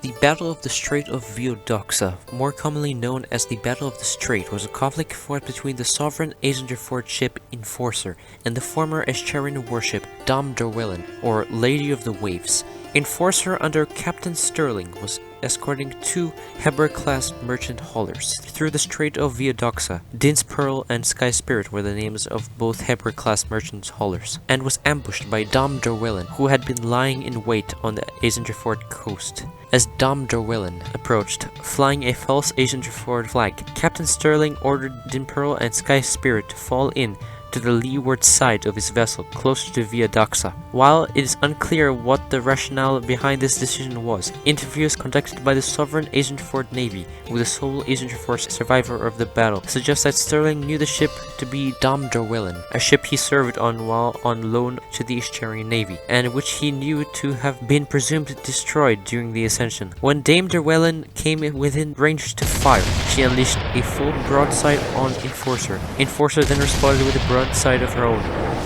The Battle of the Strait of Viodoxa, more commonly known as the Battle of the Strait, was a conflict fought between the sovereign Azinderford ship Enforcer and the former Escherian warship Dom Derwellen, or Lady of the Waves. Enforcer under Captain Sterling was escorting two Hebra-class merchant haulers through the Strait of Viodoxa. Din's Pearl and Sky Spirit were the names of both Hebra-class merchant haulers, and was ambushed by Dom Derwellen, who had been lying in wait on the Azinderford coast. As Dom Derwellen approached, flying a false Azinderford flag, Captain Sterling ordered Din Pearl and Sky Spirit to fall in to the leeward side of his vessel, closer to Viodoxa. While it is unclear what the rationale behind this decision was, interviews conducted by the sovereign Azinderford Navy with the sole Azinderford survivor of the battle suggest that Sterling knew the ship to be Dom Derwellen, a ship he served on while on loan to the Escherian Navy, and which he knew to have been presumed destroyed during the ascension. When Dame Derwellen came within range to fire, she unleashed a full broadside on Enforcer. Enforcer then responded with a broadside of her own.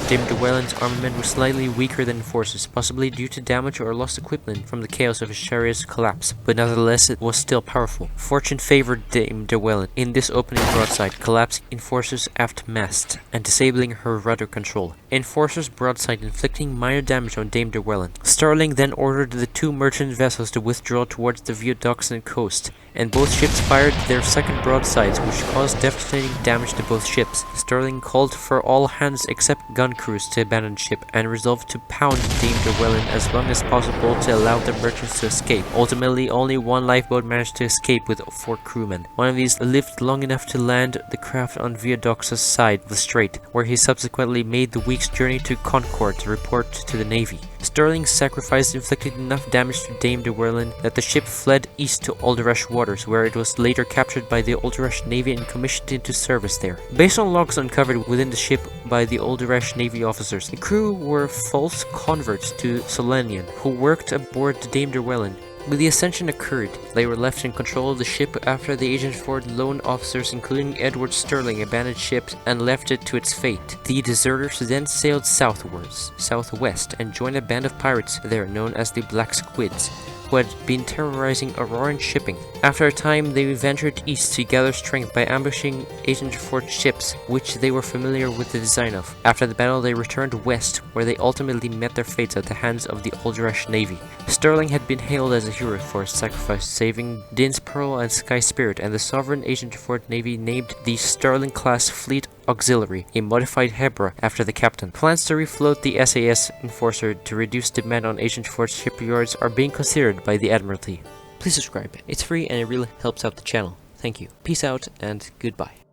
Dame Derwellen's armament was slightly weaker than Enforcer's, possibly due to damage or lost equipment from the chaos of Escheria's collapse, but nevertheless it was still powerful. Fortune favored Dame Derwellen in this opening broadside, collapsing Enforcer's aft mast and disabling her rudder control. Enforcer's broadside inflicting minor damage on Dame Derwellen. Sterling then ordered the two merchant vessels to withdraw towards the Viodoxan coast, and both ships fired their second broadsides, which caused devastating damage to both ships. Sterling called for all hands except gun crews to abandon ship and resolved to pound Dame Derwellen as long as possible to allow the merchants to escape. Ultimately, only one lifeboat managed to escape with 4 crewmen. One of these lived long enough to land the craft on Viodoxa's side of the strait, where he subsequently made the week's journey to Concord to report to the Navy. Sterling's sacrifice inflicted enough damage to Dame Derwellen that the ship fled east to Alderresh waters, where it was later captured by the Alderresh Navy and commissioned into service there. Based on logs uncovered within the ship by the Alderresh Navy officers, the crew were false converts to Solenian, who worked aboard Dame Derwellen. When the ascension occurred, they were left in control of the ship after the Azinderford loan officers, including Edward Sterling, abandoned ship and left it to its fate. The deserters then sailed southwest, and joined a band of pirates there known as the Black Squids, who had been terrorizing Auroran shipping. After a time, they ventured east to gather strength by ambushing Azinderford ships, which they were familiar with the design of. After the battle, they returned west, where they ultimately met their fates at the hands of the Alderresh Navy. Sterling had been hailed as a hero for his sacrifice, saving Din's Pearl and Sky Spirit, and the sovereign Azinderford Navy named the Sterling-class Fleet Auxiliary, a modified Hebra, after the captain. Plans to refloat the SAS Enforcer to reduce demand on Azinderford shipyards are being considered by the Admiralty. Please subscribe. It's free and it really helps out the channel. Thank you. Peace out and goodbye.